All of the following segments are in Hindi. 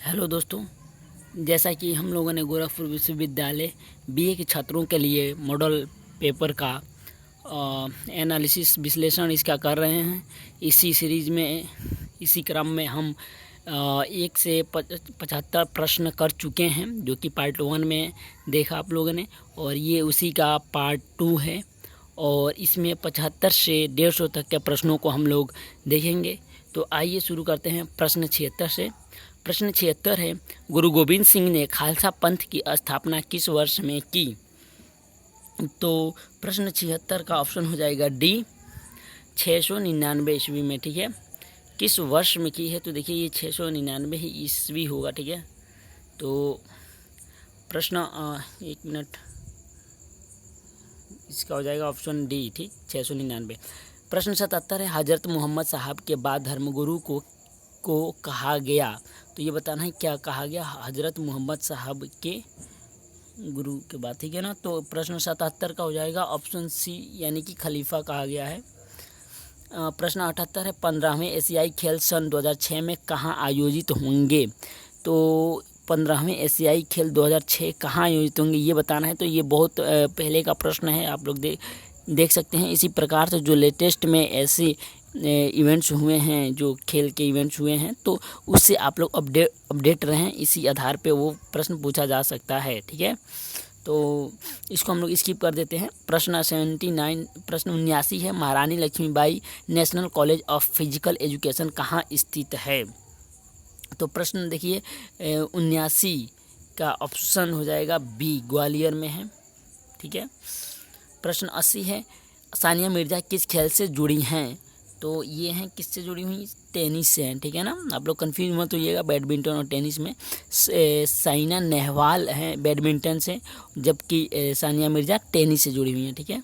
हेलो दोस्तों, जैसा कि हम लोगों ने गोरखपुर विश्वविद्यालय बीए के छात्रों के लिए मॉडल पेपर का एनालिसिस विश्लेषण इसका कर रहे हैं। इसी सीरीज में इसी क्रम में हम 1 से 75 प्रश्न कर चुके हैं, जो कि पार्ट 1 में देखा आप लोगों ने, और ये उसी का पार्ट 2 है। और इसमें 75 से 150 तक के प्रश्नों को हम लोग देखेंगे। तो आइए शुरू करते हैं प्रश्न 76 से। प्रश्न 76 है, गुरु गोविंद सिंह ने खालसा पंथ की स्थापना किस वर्ष में की? तो प्रश्न 76 का ऑप्शन हो जाएगा डी, 699 ईस्वी में। ठीक है, किस वर्ष में की है? तो देखिए ये 699 ही ईस्वी होगा। ठीक है, तो प्रश्न 1 मिनट, इसका हो जाएगा ऑप्शन डी। ठीक, 699। प्रश्न 77 है, हजरत मोहम्मद साहब के बाद धर्मगुरु को कहा गया? तो ये बताना है क्या कहा गया हजरत मोहम्मद साहब के गुरु के बाद। ठीक है ना, तो प्रश्न 77 का हो जाएगा ऑप्शन सी, यानी कि खलीफा कहा गया है। प्रश्न 78 है, 15वें एशियाई खेल सन 2006 में कहाँ आयोजित होंगे? तो 15वें एशियाई खेल 2006 कहाँ आयोजित होंगे ये बताना है। तो ये बहुत पहले का प्रश्न है, आप लोग देख सकते हैं। इसी प्रकार से जो लेटेस्ट में ऐसे इवेंट्स हुए हैं, जो खेल के इवेंट्स हुए हैं, तो उससे आप लोग अपडेट रहें। इसी आधार पे वो प्रश्न पूछा जा सकता है। ठीक है, तो इसको हम लोग स्किप कर देते हैं। प्रश्न 79, प्रश्न 79 है, महारानी Lakshmibai national college of physical education कहाँ स्थित है? तो प्रश्न देखिए 79 का ऑप्शन हो जाएगा बी, ग्वालियर में है। ठीक है, प्रश्न 80 है, सानिया मिर्जा किस खेल से जुड़ी हैं? तो ये हैं किससे जुड़ी हुई? टेनिस से हैं। ठीक है ना, आप लोग कंफ्यूज मत होइएगा, बैडमिंटन और टेनिस में साइना नेहवाल हैं बैडमिंटन से, जबकि सानिया मिर्जा टेनिस से जुड़ी हुई हैं। ठीक है,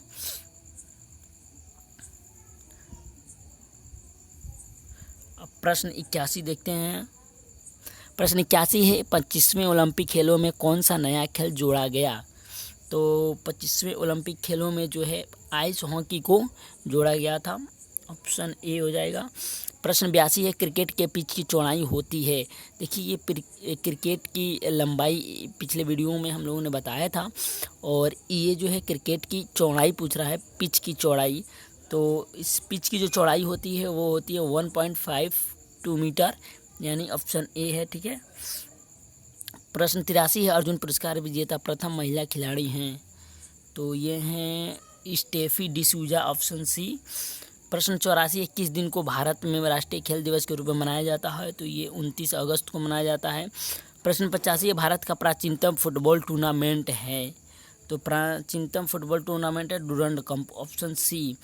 अब प्रश्न 81 देखते हैं। प्रश्न 81 है, 25वें ओलंपिक खेलों में कौन सा नया खेल जोड़ा गया? तो 25वें ओलंपिक खेलों में जो है आइस हॉकी को जोड़ा गया था, ऑप्शन ए हो जाएगा। प्रश्न 82 है, क्रिकेट के पिच की चौड़ाई होती है? देखिए ये क्रिकेट की लंबाई पिछले वीडियो में हम लोगों ने बताया था, और ये जो है क्रिकेट की चौड़ाई पूछ रहा है, पिच की चौड़ाई। तो इस पिच की जो चौड़ाई होती है वो होती है 1.52 मीटर, यानी ऑप्शन ए है। ठीक है, प्रश्न 83 है, अर्जुन पुरस्कार विजेता प्रथम महिला खिलाड़ी हैं? तो ये हैं स्टेफी डिसूजा, ऑप्शन सी। प्रश्न 84 है, किस दिन को भारत में राष्ट्रीय खेल दिवस के रूप में मनाया जाता है? तो ये 29 अगस्त को मनाया जाता है। प्रश्न 85 है, भारत का प्राचीनतम फुटबॉल टूर्नामेंट है? तो प्राचीनतम फुटबॉल टूर्नामेंट है डूरंड कप, ऑप्शन सी।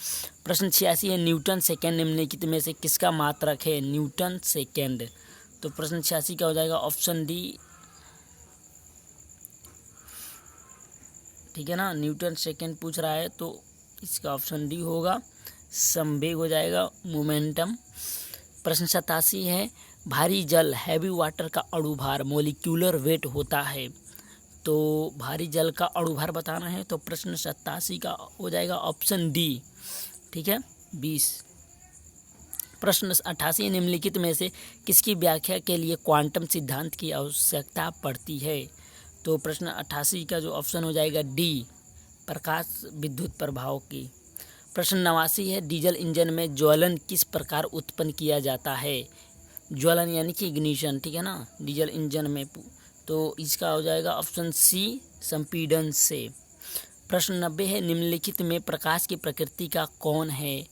प्रश्न 86 है, न्यूटन सेकेंड निम्नलिखित में से किसका मात्रक है? Newton second. तो प्रश्न 86 का हो जाएगा ऑप्शन डी। ठीक है ना, न्यूटन सेकेंड पूछ रहा है, तो इसका ऑप्शन डी होगा, संवेग हो जाएगा, मोमेंटम। प्रश्न 87 है, भारी जल हैवी वाटर का अणुभार मोलिक्यूलर वेट होता है? तो भारी जल का अणुभार बताना है, तो प्रश्न 87 का हो जाएगा ऑप्शन डी। ठीक है, 20। प्रश्न 88, निम्नलिखित में से किसकी व्याख्या के लिए क्वांटम सिद्धांत की आवश्यकता पड़ती है? तो प्रश्न 88 का जो ऑप्शन हो जाएगा डी, प्रकाश विद्युत प्रभाव की। प्रश्न 89 है, डीजल इंजन में ज्वलन किस प्रकार उत्पन्न किया जाता है? ज्वलन यानी कि इग्निशन। ठीक है ना, डीजल इंजन में, तो इसका हो जाएगा ऑप्शन सी, संपीड़न से। प्रश्न 90 है, निम्नलिखित में प्रकाश की प्रकृति का कौन है?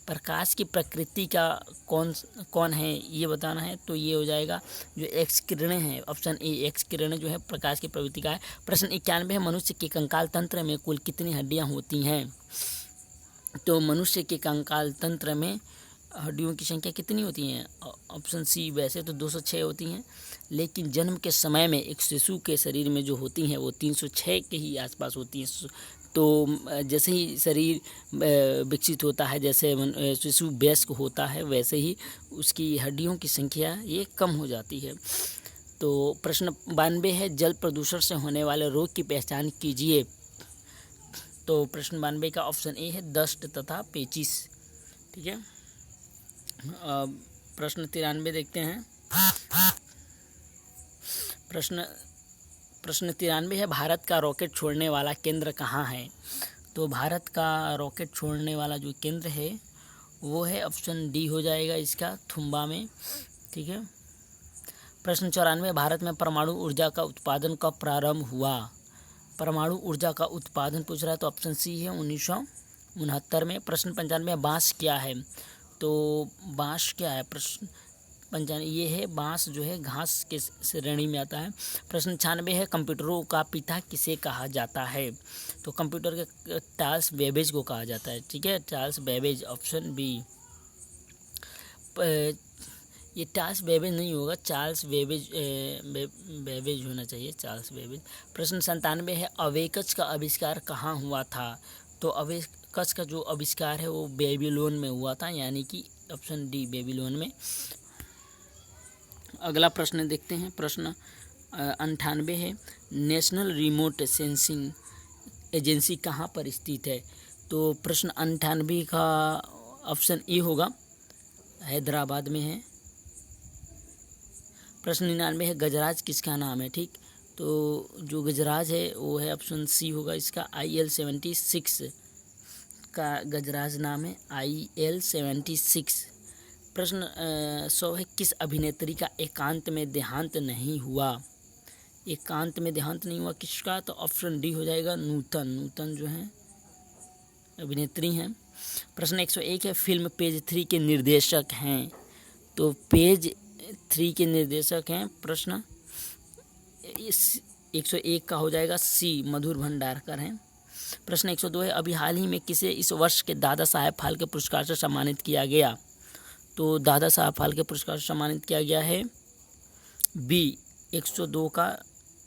प्रकाश की प्रकृति का कौन है ये बताना है। तो ये हो जाएगा जो एक्स किरणें हैं, ऑप्शन ए, एक्स किरणें जो है प्रकाश की प्रवृत्ति का है। प्रश्न 91 है, मनुष्य के कंकाल तंत्र में कुल कितनी हड्डियां होती हैं? तो मनुष्य के कंकाल तंत्र में हड्डियों की संख्या कितनी होती हैं? ऑप्शन सी, वैसे तो 206 होती हैं, लेकिन जन्म के समय में एक शिशु के शरीर में जो होती हैं वो 306 के ही आसपास होती हैं। तो जैसे ही शरीर विकसित होता है, जैसे शिशु वयस्क होता है, वैसे ही उसकी हड्डियों की संख्या ये कम हो जाती है। तो प्रश्न 92 है, जल प्रदूषण से होने वाले रोग की पहचान कीजिए? तो प्रश्न 92 का ऑप्शन ए है, दस्त तथा पेचिश। ठीक है, प्रश्न 93 देखते हैं। प्रश्न 93 है, भारत का रॉकेट छोड़ने वाला केंद्र कहाँ है? तो भारत का रॉकेट छोड़ने वाला जो केंद्र है वो है ऑप्शन डी हो जाएगा इसका, थुम्बा में। ठीक है। प्रश्न 94, भारत में परमाणु ऊर्जा का उत्पादन कब प्रारंभ हुआ? परमाणु ऊर्जा का उत्पादन पूछ रहा है तो ऑप्शन सी है 1969 में। प्रश्न 95, बांस क्या है? तो बांस क्या है? प्रश्न 95 ये है, बांस जो है घास के श्रेणी में आता है। प्रश्न 96 है, कंप्यूटरों का पिता किसे कहा जाता है? तो कंप्यूटर के चार्ल्स बेबेज को कहा जाता है। ठीक है, चार्ल्स बेबेज, ऑप्शन बी। ये चार्ल्स बेबेज नहीं होगा, चार्ल्स बेबेज होना चाहिए, चार्ल्स बेबेज। प्रश्न 97 है, अबेकस का आविष्कार कहाँ हुआ था? तो अबेकस का जो आविष्कार है वो बेबीलोन में हुआ था, यानी कि ऑप्शन डी बेबीलोन में। अगला प्रश्न देखते हैं। प्रश्न 98 है, नेशनल रिमोट सेंसिंग एजेंसी कहाँ पर स्थित है? तो प्रश्न 98 का ऑप्शन ए होगा, हैदराबाद में है। प्रश्न 99 है, गजराज किसका नाम है? ठीक, तो जो गजराज है वो है ऑप्शन सी होगा इसका, IL-76 का गजराज नाम है, IL-76। प्रश्न 100 है, किस अभिनेत्री का एकांत में देहांत नहीं हुआ? एकांत में देहांत नहीं हुआ किसका? तो ऑप्शन डी हो जाएगा, नूतन जो है अभिनेत्री हैं। प्रश्न 101 है, फिल्म पेज 3 के निर्देशक हैं? तो पेज 3 के निर्देशक हैं प्रश्न 101 का हो जाएगा सी, मधुर भंडारकर हैं। प्रश्न 102 है, अभी हाल ही में किसे इस वर्ष के दादा साहेब फाल्के पुरस्कार से सम्मानित किया गया? तो दादा साहब फाल्के पुरस्कार से सम्मानित किया गया है बी, 102 का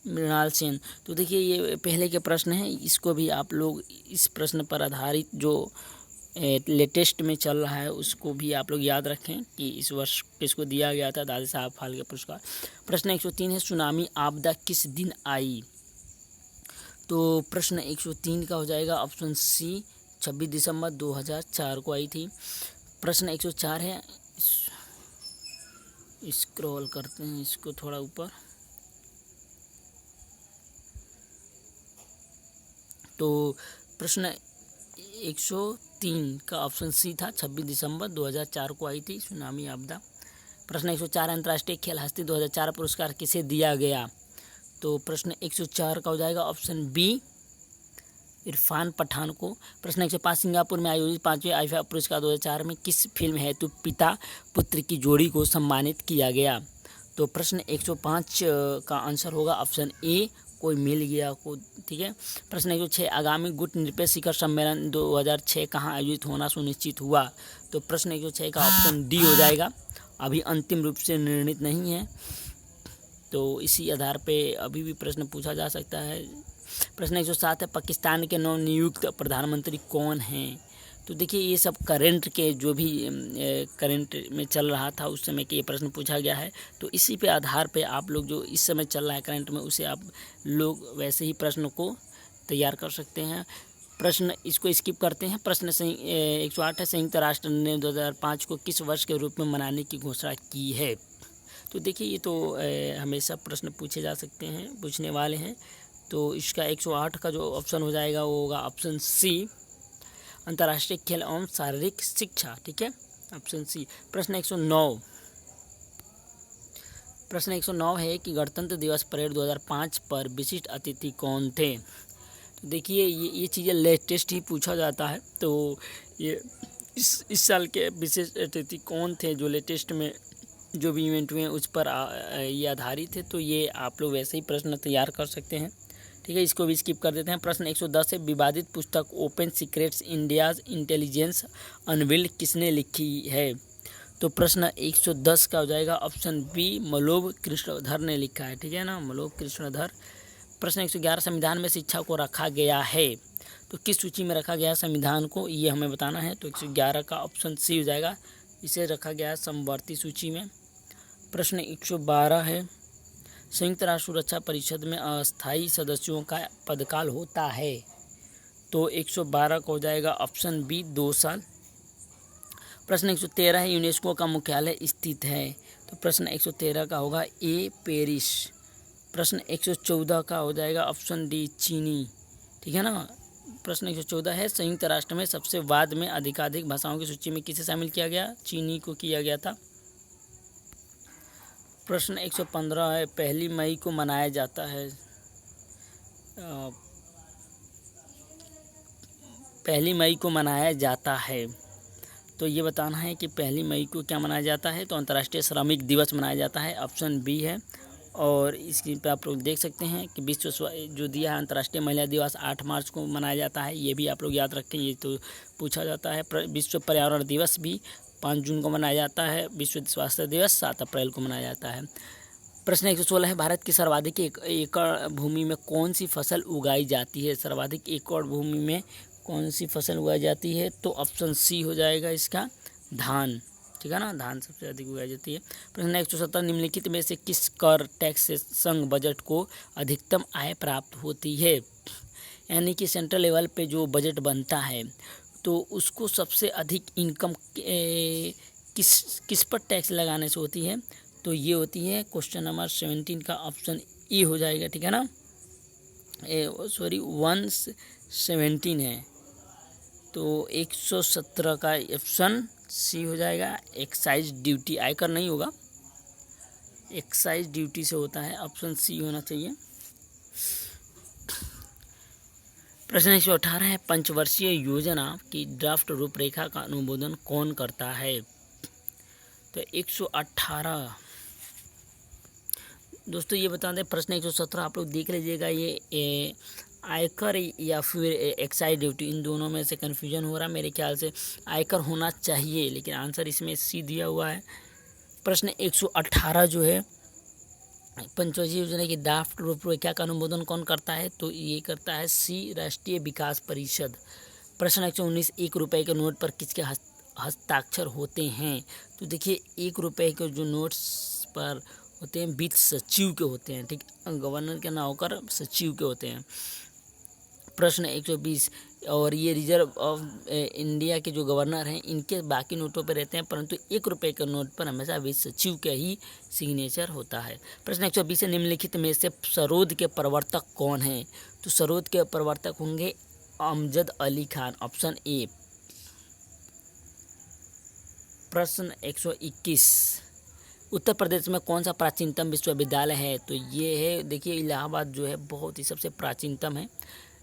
मृणाल सेन। तो देखिए ये पहले के प्रश्न हैं, इसको भी आप लोग इस प्रश्न पर आधारित जो लेटेस्ट में चल रहा है उसको भी आप लोग याद रखें कि इस वर्ष किसको दिया गया था दादा साहब फाल्के पुरस्कार। प्रश्न 103 है, सुनामी आपदा किस दिन आई? तो प्रश्न 103 का हो जाएगा ऑप्शन सी, 26 दिसंबर 2004 को आई थी। प्रश्न 104 है, स्क्रॉल करते हैं इसको थोड़ा ऊपर, तो प्रश्न 103 का ऑप्शन सी था, 26 दिसंबर 2004 को आई थी सुनामी आपदा। प्रश्न 104, अंतर्राष्ट्रीय खेल हस्ती 2004 पुरस्कार किसे दिया गया? तो प्रश्न 104 का हो जाएगा ऑप्शन बी, इरफान पठान को। प्रश्न 105, सिंगापुर में आयोजित 5वें आईफा पुरस्कार 2004 में किस फिल्म हेतु पिता पुत्र की जोड़ी को सम्मानित किया गया? तो प्रश्न 105 का आंसर होगा ऑप्शन ए, कोई मिल गया को। ठीक है। प्रश्न 106, आगामी गुट निरपेक्ष शिखर सम्मेलन 2006 कहाँ आयोजित होना सुनिश्चित हुआ? तो प्रश्न 106 का ऑप्शन डी हो जाएगा, अभी अंतिम रूप से निर्णित नहीं है, तो इसी आधार पे अभी भी प्रश्न पूछा जा सकता है। प्रश्न 107 है, पाकिस्तान के नवनियुक्त प्रधानमंत्री कौन हैं? तो देखिए ये सब करंट के जो भी करंट में चल रहा था उस समय के ये प्रश्न पूछा गया है, तो इसी पे आधार पे आप लोग जो इस समय चल रहा है करंट में उसे आप लोग वैसे ही प्रश्न को तैयार कर सकते हैं। प्रश्न इसको स्किप करते हैं। प्रश्न 108 है, संयुक्त राष्ट्र ने 2005 को किस वर्ष के रूप में मनाने की घोषणा की है? तो देखिए ये तो हमेशा प्रश्न पूछे जा सकते हैं, पूछने वाले हैं, तो इसका 108 का जो ऑप्शन हो जाएगा वो होगा ऑप्शन सी, अंतर्राष्ट्रीय खेल एवं शारीरिक शिक्षा। ठीक है, ऑप्शन सी। प्रश्न 109 है कि गणतंत्र दिवस परेड 2005 पर विशिष्ट अतिथि कौन थे? तो देखिए ये चीज़ें लेटेस्ट ही पूछा जाता है, तो ये इस साल के विशेष अतिथि कौन थे जो लेटेस्ट में जो भी इवेंट हुए उस पर ये आधारित है, तो ये आप लोग वैसे ही प्रश्न तैयार कर सकते हैं। ठीक है, इसको भी स्किप कर देते हैं। प्रश्न 110 है, विवादित पुस्तक open secrets India's intelligence unveiled किसने लिखी है? तो प्रश्न 110 का हो जाएगा ऑप्शन बी, मलोब कृष्णधर ने लिखा है। ठीक है ना, मलोब कृष्णधर। प्रश्न 111, संविधान में शिक्षा को रखा गया है, तो किस सूची में रखा गया संविधान को, ये हमें बताना है, तो 111 का ऑप्शन सी हो जाएगा, इसे रखा गया है समवर्ती सूची में। प्रश्न 112 है, संयुक्त राष्ट्र सुरक्षा परिषद में अस्थायी सदस्यों का पदकाल होता है, तो 112 का हो जाएगा ऑप्शन बी, 2 साल। प्रश्न 113 है, यूनेस्को का मुख्यालय स्थित है, तो प्रश्न 113 का होगा ए, पेरिस। प्रश्न 114 का हो जाएगा ऑप्शन डी चीनी, ठीक है ना। प्रश्न 114 है संयुक्त राष्ट्र में सबसे बाद में अधिकाधिक भाषाओं की सूची में किसे शामिल किया गया? चीनी को किया गया था। प्रश्न 115 है 1 मई को मनाया जाता है 1 मई को मनाया जाता है, तो ये बताना है कि 1 मई को क्या मनाया जाता है। तो अंतर्राष्ट्रीय श्रमिक दिवस मनाया जाता है, ऑप्शन बी है। और इसकी पे आप लोग देख सकते हैं कि विश्व जो दिया है अंतर्राष्ट्रीय महिला दिवस 8 मार्च को मनाया जाता है, ये भी आप लोग याद रखें, ये तो पूछा जाता है। विश्व पर्यावरण दिवस भी 5 जून को मनाया जाता है। विश्व स्वास्थ्य दिवस 7 अप्रैल को मनाया जाता है। प्रश्न 116 है भारत की सर्वाधिक एकड़ भूमि में कौन सी फसल उगाई जाती है? सर्वाधिक एकड़ भूमि में कौन सी फसल उगाई जाती है? तो ऑप्शन सी हो जाएगा इसका, धान, ठीक है ना, धान सबसे अधिक उगाई जाती है। प्रश्न 170 निम्नलिखित में से किस कर टैक्स से संघ बजट को अधिकतम आय प्राप्त होती है? यानी कि सेंट्रल लेवल पे जो बजट बनता है तो उसको सबसे अधिक इनकम किस पर टैक्स लगाने से होती है? तो ये होती है क्वेश्चन नंबर 17 का ऑप्शन ई हो जाएगा, ठीक है ना। 117 है, तो 117 का ऑप्शन सी हो जाएगा। एक्साइज ड्यूटी, आयकर नहीं होगा, एक्साइज ड्यूटी से होता है, ऑप्शन सी होना चाहिए। प्रश्न 118 है पंचवर्षीय योजना की ड्राफ्ट रूपरेखा का अनुमोदन कौन करता है? तो 118 दोस्तों ये बता दें, प्रश्न 117 आप लोग देख लीजिएगा, ये आयकर या फिर एक्साइज ड्यूटी, इन दोनों में से कन्फ्यूजन हो रहा है। मेरे ख्याल से आयकर होना चाहिए, लेकिन आंसर इसमें सी दिया हुआ है। प्रश्न 118 जो है पंचवर्षीय योजना की ड्राफ्ट रूपरेखा का अनुमोदन कौन करता है? तो ये करता है सी, राष्ट्रीय विकास परिषद। प्रश्न 119 ₹1 के नोट पर किसके हस्ताक्षर होते हैं? तो देखिए ₹1 के जो नोट्स पर होते हैं वित्त सचिव के होते हैं, ठीक, गवर्नर के ना होकर सचिव के होते हैं। प्रश्न 120 और ये रिजर्व ऑफ इंडिया के जो गवर्नर हैं इनके बाकी नोटों पर रहते हैं, परंतु ₹1 के नोट पर हमेशा वित्त सचिव का ही सिग्नेचर होता है। प्रश्न 120 निम्नलिखित में से सरोद के प्रवर्तक कौन हैं? तो सरोद के प्रवर्तक होंगे अमजद अली खान, ऑप्शन ए। प्रश्न 121 उत्तर प्रदेश में कौन सा प्राचीनतम विश्वविद्यालय है? तो ये है, देखिए इलाहाबाद जो है बहुत ही सबसे प्राचीनतम है।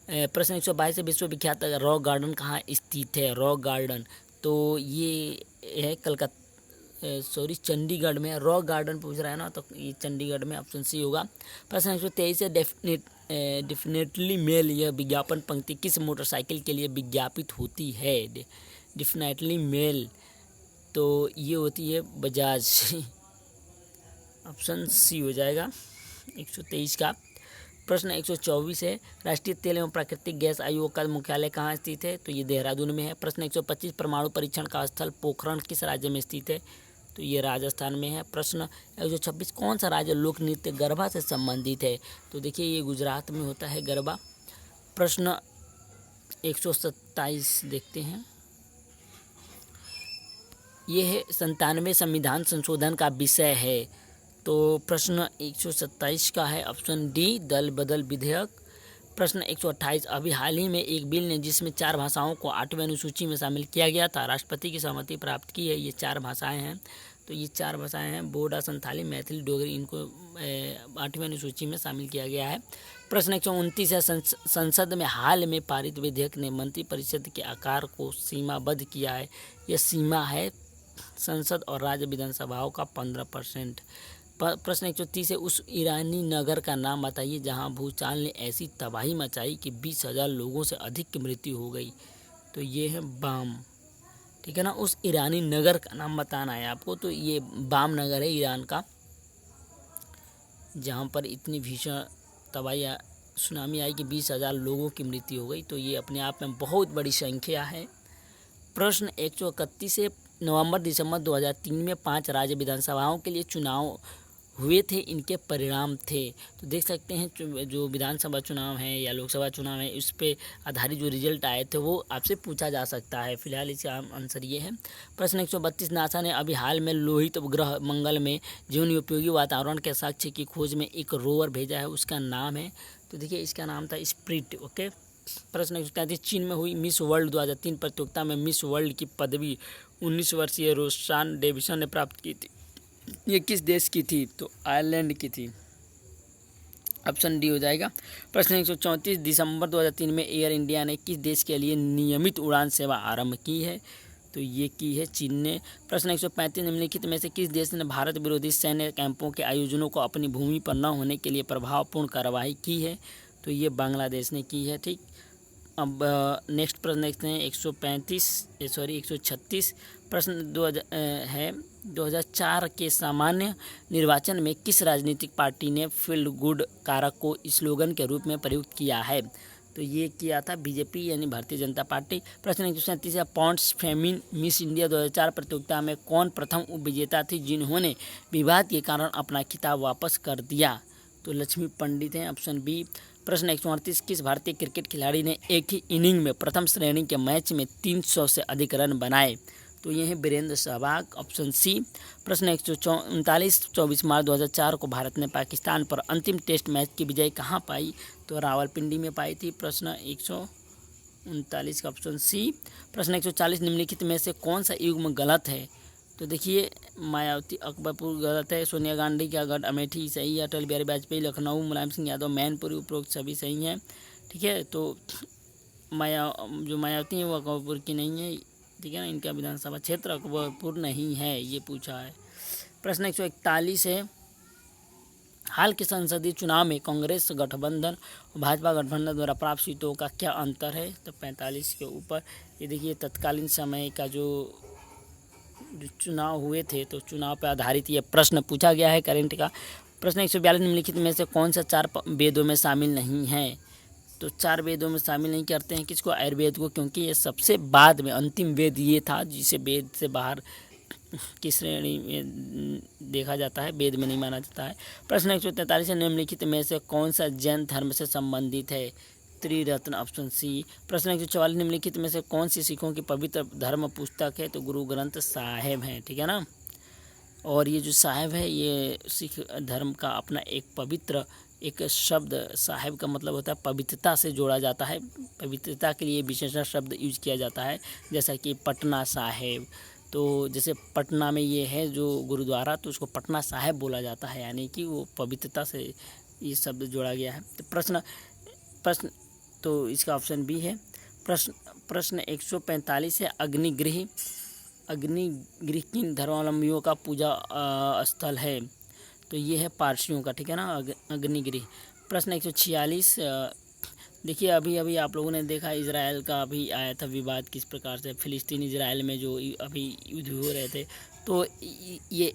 प्रश्न 122 से विश्वविख्यात रॉक गार्डन कहाँ स्थित है? रॉक गार्डन, तो ये है कलकत्ता, चंडीगढ़ में। रॉक गार्डन पूछ रहा है ना, तो ये चंडीगढ़ में, ऑप्शन सी होगा। प्रश्न 123 से डेफिनेटली मेल, यह विज्ञापन पंक्ति किस मोटरसाइकिल के लिए विज्ञापित होती है? डेफिनेटली मेल, तो ये होती है बजाज, ऑप्शन सी हो जाएगा 123 का। प्रश्न 124 है राष्ट्रीय तेल एवं प्राकृतिक गैस आयोग का मुख्यालय कहाँ स्थित है? तो ये देहरादून में है। प्रश्न 125 परमाणु परीक्षण का स्थल पोखरण किस राज्य में स्थित है? तो ये राजस्थान में है। प्रश्न 126 कौन सा राज्य लोक नृत्य गरबा से संबंधित है? तो देखिए ये गुजरात में होता है गरबा। प्रश्न 127 देखते हैं, ये है 97वें संविधान संशोधन का विषय है। तो प्रश्न 127 का है ऑप्शन डी, दल बदल विधेयक। प्रश्न 128 अभी हाल ही में एक बिल ने जिसमें 4 भाषाओं को 8वीं अनुसूची में शामिल किया गया था, राष्ट्रपति की सहमति प्राप्त की है। ये 4 भाषाएं हैं, तो ये 4 भाषाएं हैं बोडा, संथाली, मैथिली, डोगरी, इनको 8वीं अनुसूची में शामिल किया गया है। प्रश्न 129 है संसद में हाल में पारित विधेयक ने मंत्रिपरिषद के आकार को सीमाबद्ध किया है। यह सीमा है संसद और राज्य विधानसभाओं का 15%। प्रश्न 130 है उस ईरानी नगर का नाम बताइए जहां भूचाल ने ऐसी तबाही मचाई कि 20,000 लोगों से अधिक की मृत्यु हो गई। तो ये है बाम, ठीक है ना। उस ईरानी नगर का नाम बताना है आपको, तो ये बाम नगर है ईरान का, जहां पर इतनी भीषण तबाही सुनामी आई कि 20,000 लोगों की मृत्यु हो गई। तो ये अपने आप में बहुत बड़ी संख्या है। प्रश्न 131 से नवंबर दिसंबर 2003 में 5 राज्य विधानसभाओं के लिए चुनाव हुए थे इनके परिणाम थे। तो देख सकते हैं जो विधानसभा चुनाव है या लोकसभा चुनाव है उस पर आधारित जो रिजल्ट आए थे वो आपसे पूछा जा सकता है। फिलहाल इसका आंसर ये है। प्रश्न 132, नासा ने अभी हाल में लोहित ग्रह मंगल में जीवन उपयोगी वातावरण के साक्ष्य की खोज में एक रोवर भेजा है, उसका नाम है, तो देखिए इसका नाम था स्प्रिट। ओके। प्रश्न 133, चीन में हुई मिस वर्ल्ड 2003 प्रतियोगिता में मिस वर्ल्ड की पदवी 19 वर्षीय रोशान डेविसन ने प्राप्त की थी। ये किस देश की थी? तो आयरलैंड की थी। ऑप्शन डी हो जाएगा। प्रश्न 134, दिसंबर 2003 में एयर इंडिया ने किस देश के लिए नियमित उड़ान सेवा आरंभ की है? तो ये की है चीन ने। प्रश्न 135, निम्नलिखित में से किस देश ने भारत विरोधी सैन्य कैंपों के आयोजनों को अपनी भूमि पर न होने के लिए प्रभावपूर्ण कार्रवाई की है? तो ये बांग्लादेश ने की है। ठीक। अब नेक्स्ट प्रश्न देखते हैं 136 प्रश्न 2004 के सामान्य निर्वाचन में किस राजनीतिक पार्टी ने फील्ड गुड कारक को स्लोगन के रूप में प्रयुक्त किया है? तो ये किया था बीजेपी यानी भारतीय जनता पार्टी। प्रश्न 137, पॉन्ड्स फेमिन मिस इंडिया 2004 प्रतियोगिता में कौन प्रथम उपविजेता थी जिन्होंने विवाद के कारण अपना खिताब वापस कर दिया? तो लक्ष्मी पंडित हैं, ऑप्शन बी। प्रश्न 138, किस भारतीय क्रिकेट खिलाड़ी ने एक ही इनिंग में प्रथम श्रेणी के मैच में 300 से अधिक रन बनाए? तो ये है वीरेंद्र सहवाग, ऑप्शन सी। प्रश्न 139, 24 मार्च 2004 को भारत ने पाकिस्तान पर अंतिम टेस्ट मैच की विजय कहाँ पाई? तो रावलपिंडी में पाई थी। प्रश्न 139 का ऑप्शन सी। प्रश्न 140, निम्नलिखित में से कौन सा युग्म गलत है? तो देखिए मायावती अकबरपुर गलत है, सोनिया गांधी का गढ़ अमेठी सही है, अटल बिहारी वाजपेयी लखनऊ, मुलायम सिंह यादव मैनपुरी, उपरोक्त सभी सही हैं। ठीक है। तो मायावती है वो अकबरपुर की नहीं है, ठीक है ना, इनका विधानसभा क्षेत्र अकबरपुर नहीं है, ये पूछा है। प्रश्न 141 है, हाल के संसदीय चुनाव में कांग्रेस गठबंधन और भाजपा गठबंधन द्वारा प्राप्त सीटों का क्या अंतर है? तो 45 के ऊपर। ये देखिए तत्कालीन समय का जो चुनाव हुए थे तो चुनाव पर आधारित ये प्रश्न पूछा गया है करंट का। प्रश्न 142, निम्नलिखित में से कौन सा 4 वेदों में शामिल नहीं है? तो 4 वेदों में शामिल नहीं करते हैं किसको? आयुर्वेद को, क्योंकि ये सबसे बाद में अंतिम वेद ये था जिसे वेद से बाहर की श्रेणी में देखा जाता है, वेद में नहीं माना जाता है। प्रश्न 143, निम्नलिखित में से कौन सा जैन धर्म से संबंधित है? त्रिरत्न, ऑप्शन सी। प्रश्न 144, निम्नलिखित में से कौन सी सिखों की पवित्र धर्म पुस्तक है? तो गुरु ग्रंथ साहिब है, ठीक है ना। और ये जो साहिब है ये सिख धर्म का अपना एक पवित्र एक शब्द, साहिब का मतलब होता है पवित्रता से जोड़ा जाता है, पवित्रता के लिए विशेषण शब्द यूज किया जाता है, जैसा कि पटना साहिब। तो जैसे पटना में ये है जो गुरुद्वारा, तो उसको पटना साहिब बोला जाता है, यानी कि वो पवित्रता से ये शब्द जोड़ा गया है। तो प्रश्न तो इसका ऑप्शन बी है। प्रश्न 145 है, अग्निगृह किन धर्मावलंबियों का पूजा स्थल है? तो ये है पारसियों का, ठीक है ना, अग्निगृह। प्रश्न 146, देखिए अभी आप लोगों ने देखा इजराइल का अभी आया था विवाद, किस प्रकार से फिलिस्तीन इजराइल में जो अभी युद्ध हो रहे थे, तो ये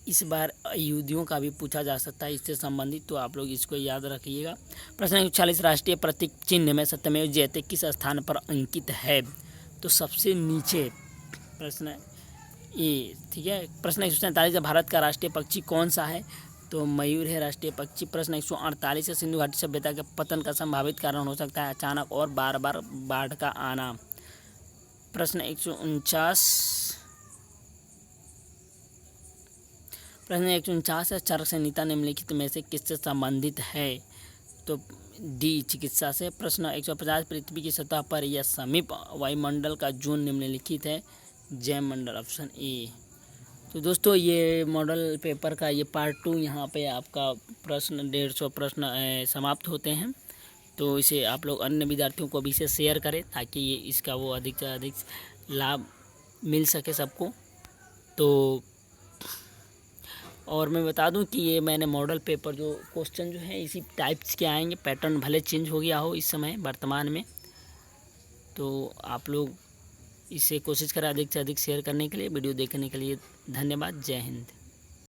इस बार यहूदियों का भी पूछा जा सकता है इससे संबंधित, तो आप लोग इसको याद रखिएगा। प्रश्न 146, राष्ट्रीय प्रतीक चिन्ह में सत्यमेव जयते किस स्थान पर अंकित है? तो सबसे नीचे प्रश्न ये, ठीक है। प्रश्न 147, भारत का राष्ट्रीय पक्षी कौन सा है? तो मयूर है राष्ट्रीय पक्षी। प्रश्न 148 है, सिंधु घाटी सभ्यता के पतन का संभावित कारण हो सकता है अचानक और बार बार बाढ़ का आना। प्रश्न 149 है, चरक संहिता निम्नलिखित में से किससे संबंधित है? तो डी चिकित्सा से। प्रश्न 150, पृथ्वी की सतह पर या समीप वायुमंडल का जोन निम्नलिखित है? जैव मंडल, ऑप्शन ए। तो दोस्तों ये मॉडल पेपर का ये पार्ट 2 यहाँ पे आपका प्रश्न 150 प्रश्न समाप्त होते हैं। तो इसे आप लोग अन्य विद्यार्थियों को भी इसे शेयर करें ताकि ये इसका वो अधिक से अधिक लाभ मिल सके सबको। तो और मैं बता दूं कि ये मैंने मॉडल पेपर जो क्वेश्चन जो है इसी टाइप्स के आएंगे, पैटर्न भले चेंज हो गया हो इस समय वर्तमान में, तो आप लोग इसे कोशिश करें अधिक से अधिक शेयर करने के लिए। वीडियो देखने के लिए धन्यवाद। जय हिंद।